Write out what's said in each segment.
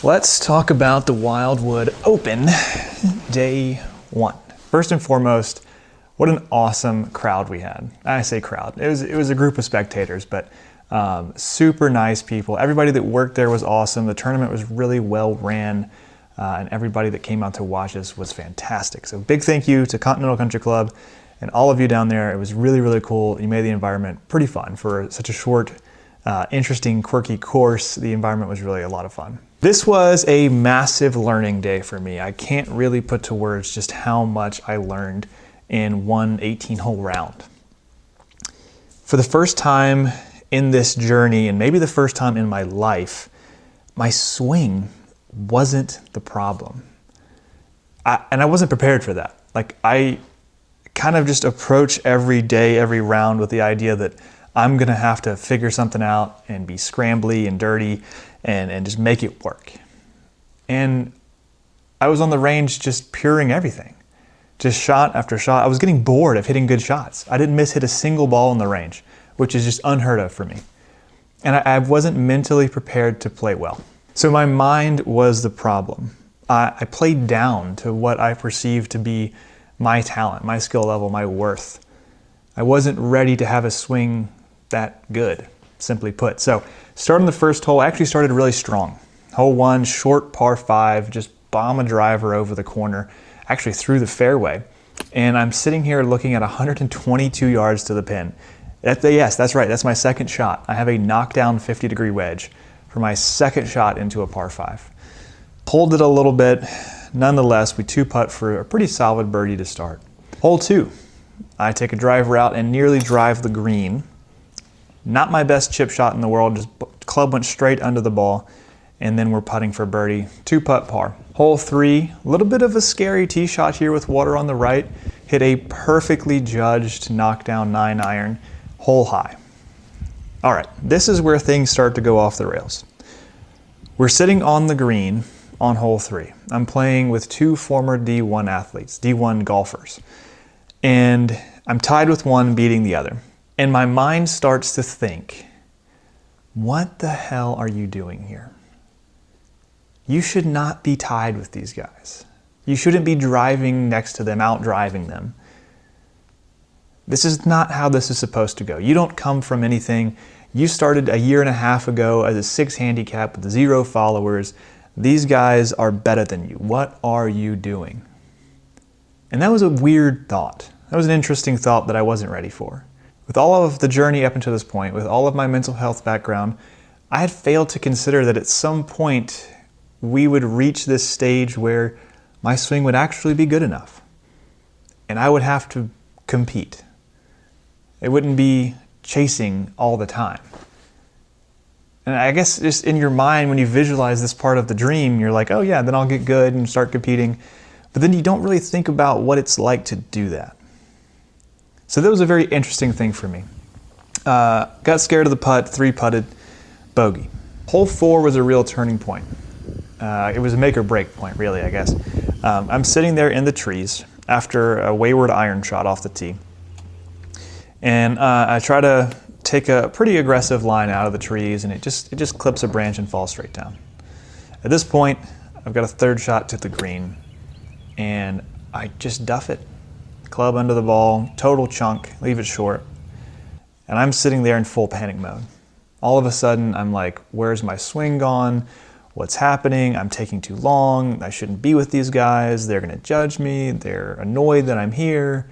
Let's talk about the Wildwood Open, day one. First and foremost, what an awesome crowd we had. I say crowd, it was a group of spectators, but super nice people. Everybody that worked there was awesome. The tournament was really well ran, and everybody that came out to watch us was fantastic. So big thank you to Continental Country Club and all of you down there. It was really, really cool. You made the environment pretty fun for such a short, interesting, quirky course. The environment was really a lot of fun. This was a massive learning day for me. I can't really put to words just how much I learned in one 18-hole round. For the first time in this journey, and maybe the first time in my life, my swing wasn't the problem. And I wasn't prepared for that. Like, I kind of just approach every day, every round with the idea that I'm gonna have to figure something out and be scrambly and dirty and just make it work. And I was on the range just puring everything. Just shot after shot. I was getting bored of hitting good shots. I didn't hit a single ball in the range, which is just unheard of for me. And I wasn't mentally prepared to play well. So my mind was the problem. I played down to what I perceived to be my talent, my skill level, my worth. I wasn't ready to have a swing that good, simply put. So starting the first hole, I actually started really strong. Hole one, short par 5, just bomb a driver over the corner, actually through the fairway. And I'm sitting here looking at 122 yards to the pin. Yes, that's right, that's my second shot. I have a knockdown 50-degree wedge for my second shot into a par 5. Pulled it a little bit. Nonetheless, we two-putt for a pretty solid birdie to start. Hole 2, I take a driver out and nearly drive the green. Not my best chip shot in the world, just club went straight under the ball, and then we're putting for birdie, 2-putt par. Hole 3, a little bit of a scary tee shot here with water on the right, hit a perfectly judged knockdown 9-iron, hole high. All right, this is where things start to go off the rails. We're sitting on the green on hole 3. I'm playing with 2 former D1 athletes, D1 golfers, and I'm tied with one, beating the other. And my mind starts to think, what the hell are you doing here? You should not be tied with these guys. You shouldn't be driving next to them, out driving them. This is not how this is supposed to go. You don't come from anything. You started a year and a half ago as a 6 handicap with 0 followers. These guys are better than you. What are you doing? And that was a weird thought. That was an interesting thought that I wasn't ready for. With all of the journey up until this point, with all of my mental health background, I had failed to consider that at some point we would reach this stage where my swing would actually be good enough. And I would have to compete. It wouldn't be chasing all the time. And I guess just in your mind, when you visualize this part of the dream, you're like, oh yeah, then I'll get good and start competing. But then you don't really think about what it's like to do that. So that was a very interesting thing for me. Got scared of the putt, 3-putted, bogey. Hole 4 was a real turning point. It was a make or break point, really, I guess. I'm sitting there in the trees after a wayward iron shot off the tee. And I try to take a pretty aggressive line out of the trees, and it just clips a branch and falls straight down. At this point, I've got a 3rd shot to the green, and I just duff it. Club under the ball, total chunk, leave it short. And I'm sitting there in full panic mode. All of a sudden, I'm like, where's my swing gone? What's happening? I'm taking too long. I shouldn't be with these guys. They're gonna judge me. They're annoyed that I'm here.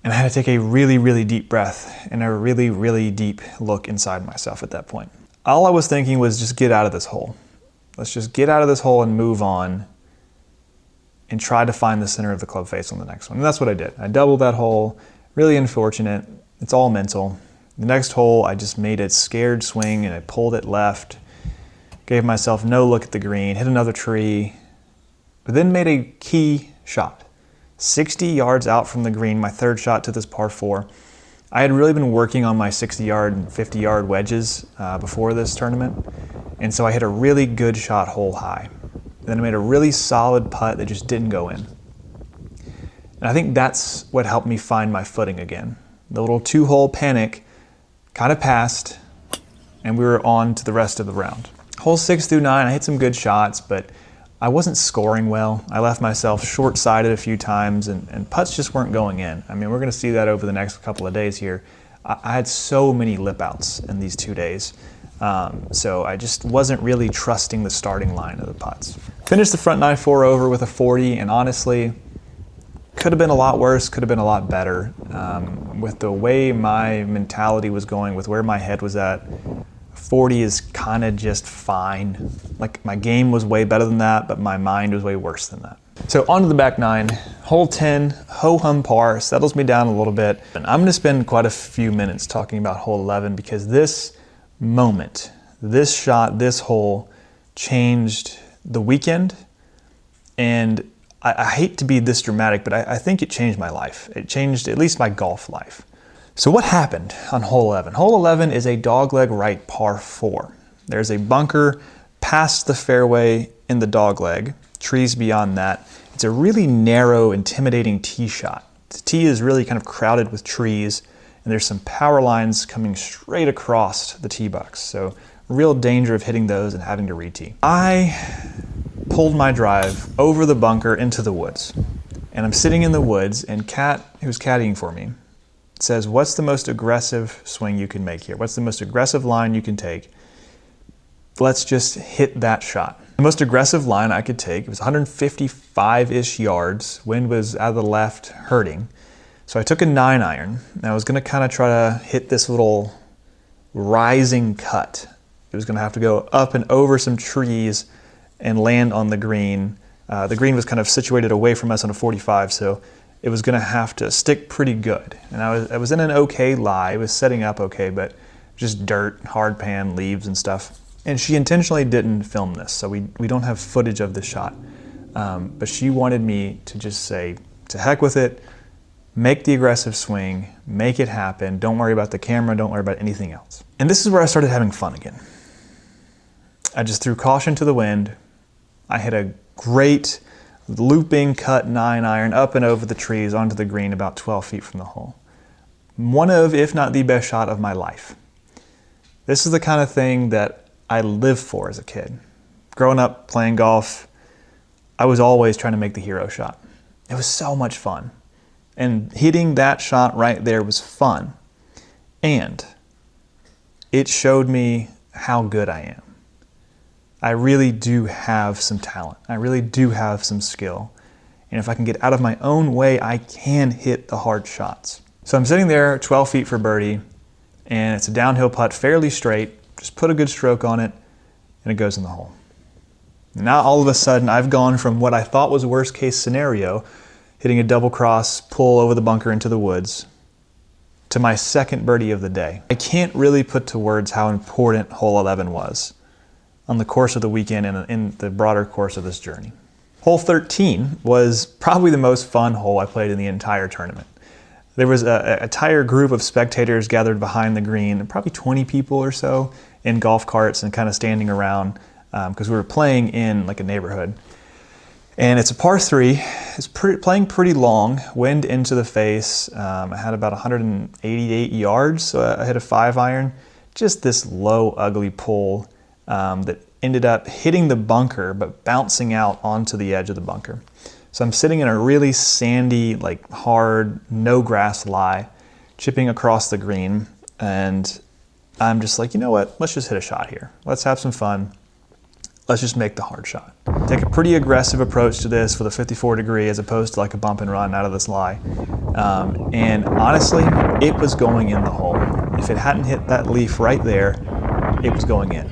And I had to take a really, really deep breath and a really, really deep look inside myself at that point. All I was thinking was just get out of this hole. Let's just get out of this hole and move on and try to find the center of the club face on the next one. And that's what I did. I doubled that hole, really unfortunate. It's all mental. The next hole, I just made a scared swing and I pulled it left, gave myself no look at the green, hit another tree, but then made a key shot. 60 yards out from the green, my 3rd shot to this par 4. I had really been working on my 60-yard and 50-yard wedges before this tournament, and so I hit a really good shot hole high. Then I made a really solid putt that just didn't go in. And I think that's what helped me find my footing again. The little 2-hole panic kind of passed, and we were on to the rest of the round. Holes 6 through 9, I hit some good shots, but I wasn't scoring well. I left myself short-sided a few times, and putts just weren't going in. I mean, we're going to see that over the next couple of days here. I had so many lip outs in these 2 days, so I just wasn't really trusting the starting line of the putts. Finished the front 9-4 over with a 40, and honestly, could have been a lot worse, could have been a lot better. With the way my mentality was going, with where my head was at, 40 is kind of just fine. Like, my game was way better than that, but my mind was way worse than that. So on to the back 9. Hole 10, ho-hum par, settles me down a little bit. And I'm gonna spend quite a few minutes talking about hole 11 because this moment, this shot, this hole changed the weekend. And I hate to be this dramatic, but I think it changed my life. It changed at least my golf life. So what happened on hole 11? Hole 11 is a dogleg right par 4. There's a bunker past the fairway in the dogleg, trees beyond that. It's a really narrow, intimidating tee shot. The tee is really kind of crowded with trees, and there's some power lines coming straight across the tee box. So real danger of hitting those and having to re-tee. I pulled my drive over the bunker into the woods, and I'm sitting in the woods, and Kat, who's caddying for me, says, what's the most aggressive swing you can make here? What's the most aggressive line you can take? Let's just hit that shot. The most aggressive line I could take, it was 155-ish yards. Wind was out of the left, hurting. So I took a 9-iron, and I was gonna kind of try to hit this little rising cut. It was gonna have to go up and over some trees and land on the green. The green was kind of situated away from us on a 45, so it was gonna have to stick pretty good. And I was in an okay lie, it was setting up okay, but just dirt, hard pan, leaves and stuff. And she intentionally didn't film this, so we don't have footage of the shot. But she wanted me to just say, to heck with it, make the aggressive swing, make it happen, don't worry about the camera, don't worry about anything else. And this is where I started having fun again. I just threw caution to the wind. I hit a great looping cut 9-iron up and over the trees onto the green about 12 feet from the hole. One of, if not the best shot of my life. This is the kind of thing that I lived for as a kid. Growing up playing golf, I was always trying to make the hero shot. It was so much fun. And hitting that shot right there was fun. And it showed me how good I am. I really do have some talent. I really do have some skill. And if I can get out of my own way, I can hit the hard shots. So I'm sitting there 12 feet for birdie, and it's a downhill putt, fairly straight. Just put a good stroke on it, and it goes in the hole. Now all of a sudden, I've gone from what I thought was a worst case scenario, hitting a double cross, pull over the bunker into the woods, to my second birdie of the day. I can't really put to words how important hole 11 was on the course of the weekend and in the broader course of this journey. Hole 13 was probably the most fun hole I played in the entire tournament. There was an entire group of spectators gathered behind the green, probably 20 people or so in golf carts and kind of standing around because we were playing in like a neighborhood. And it's a par 3, it's playing pretty long, wind into the face. I had about 188 yards, so I hit a 5-iron. Just this low, ugly pull that ended up hitting the bunker, but bouncing out onto the edge of the bunker. So I'm sitting in a really sandy, like hard, no grass lie, chipping across the green. And I'm just like, you know what? Let's just hit a shot here. Let's have some fun. Let's just make the hard shot. Take a pretty aggressive approach to this with a 54 degree as opposed to like a bump and run out of this lie. And honestly, it was going in the hole. If it hadn't hit that leaf right there, it was going in.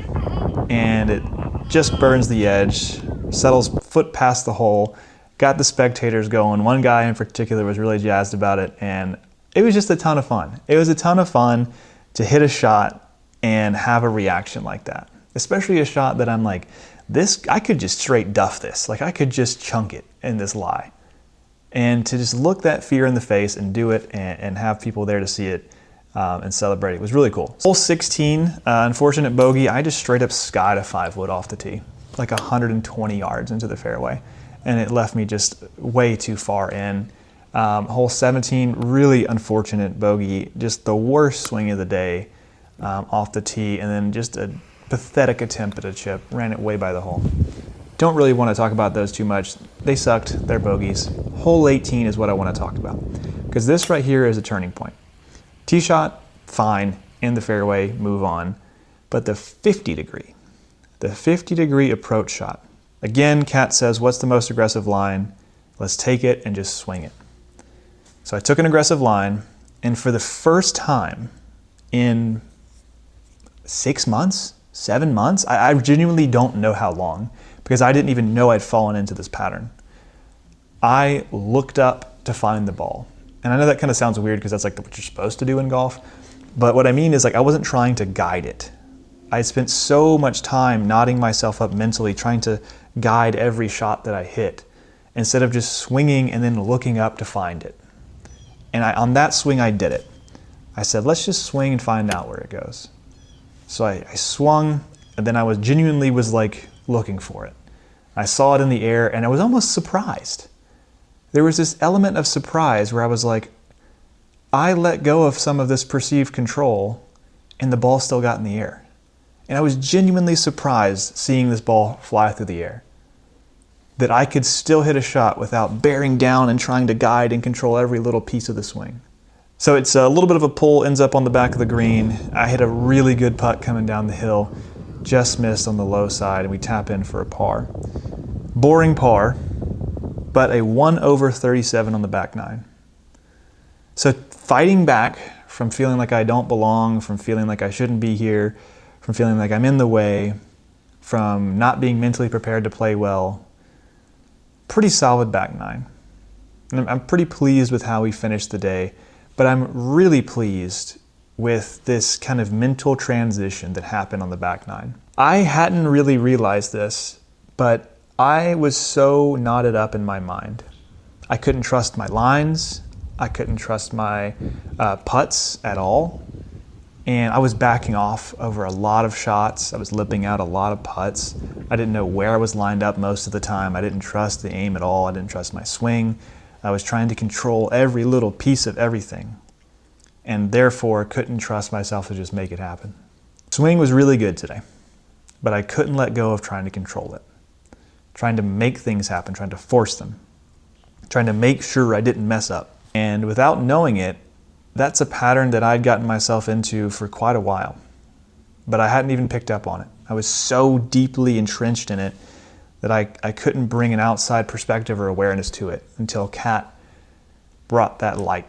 And it just burns the edge, settles foot past the hole, got the spectators going. One guy in particular was really jazzed about it, and it was just a ton of fun. It was a ton of fun to hit a shot and have a reaction like that. Especially a shot that I'm like, I could just straight duff this. Like I could just chunk it in this lie. And to just look that fear in the face and do it and have people there to see it and celebrate it was really cool. Hole 16, unfortunate bogey. I just straight up skied a 5-wood off the tee, like 120 yards into the fairway. And it left me just way too far in. Hole 17, really unfortunate bogey, just the worst swing of the day off the tee, and then just a pathetic attempt at a chip, ran it way by the hole. Don't really want to talk about those too much. They sucked, they're bogeys. Hole 18 is what I want to talk about, because this right here is a turning point. Tee shot, fine, in the fairway, move on. But the 50 degree approach shot. Again, Kat says, what's the most aggressive line? Let's take it and just swing it. So I took an aggressive line, and for the first time in 6 months, 7 months, I genuinely don't know how long, because I didn't even know I'd fallen into this pattern. I looked up to find the ball. And I know that kind of sounds weird because that's like what you're supposed to do in golf. But what I mean is, like, I wasn't trying to guide it. I spent so much time knotting myself up mentally, trying to guide every shot that I hit, instead of just swinging and then looking up to find it. And on that swing, I did it. I said, let's just swing and find out where it goes. So I swung, and then I genuinely was like looking for it. I saw it in the air, and I was almost surprised. There was this element of surprise where I was like, I let go of some of this perceived control, and the ball still got in the air. And I was genuinely surprised seeing this ball fly through the air. That I could still hit a shot without bearing down and trying to guide and control every little piece of the swing. So it's a little bit of a pull, ends up on the back of the green. I hit a really good putt coming down the hill, just missed on the low side, and we tap in for a par. Boring par, but a 1/37 on the back nine. So fighting back from feeling like I don't belong, from feeling like I shouldn't be here, from feeling like I'm in the way, from not being mentally prepared to play well. Pretty solid back nine. And I'm pretty pleased with how we finished the day, but I'm really pleased with this kind of mental transition that happened on the back nine. I hadn't really realized this, but I was so knotted up in my mind. I couldn't trust my lines. I couldn't trust my putts at all. And I was backing off over a lot of shots. I was lipping out a lot of putts. I didn't know where I was lined up most of the time. I didn't trust the aim at all. I didn't trust my swing. I was trying to control every little piece of everything, and therefore couldn't trust myself to just make it happen. Swing was really good today, but I couldn't let go of trying to control it, trying to make things happen, trying to force them, trying to make sure I didn't mess up. And without knowing it, that's a pattern that I'd gotten myself into for quite a while, but I hadn't even picked up on it. I was so deeply entrenched in it that I couldn't bring an outside perspective or awareness to it until Kat brought that light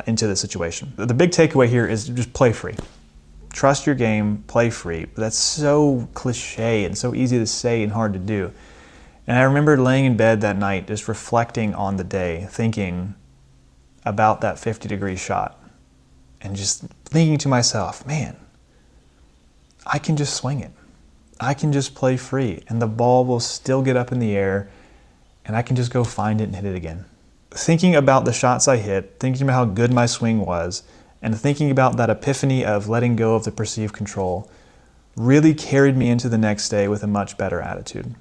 into the situation. The big takeaway here is just play free. Trust your game, play free. But that's so cliche and so easy to say and hard to do. And I remember laying in bed that night just reflecting on the day, thinking about that 50-degree shot, and just thinking to myself, man, I can just swing it. I can just play free, and the ball will still get up in the air, and I can just go find it and hit it again. Thinking about the shots I hit, thinking about how good my swing was, and thinking about that epiphany of letting go of the perceived control really carried me into the next day with a much better attitude.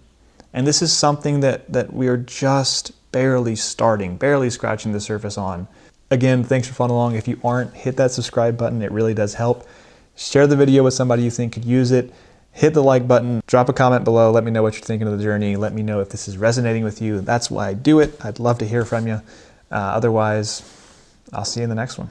And this is something that we are just barely scratching the surface on. Again, thanks for following along. If you aren't, hit that subscribe button. It really does help. Share the video with somebody you think could use it. Hit the like button. Drop a comment below. Let me know what you're thinking of the journey. Let me know if this is resonating with you. That's why I do it. I'd love to hear from you. Otherwise, I'll see you in the next one.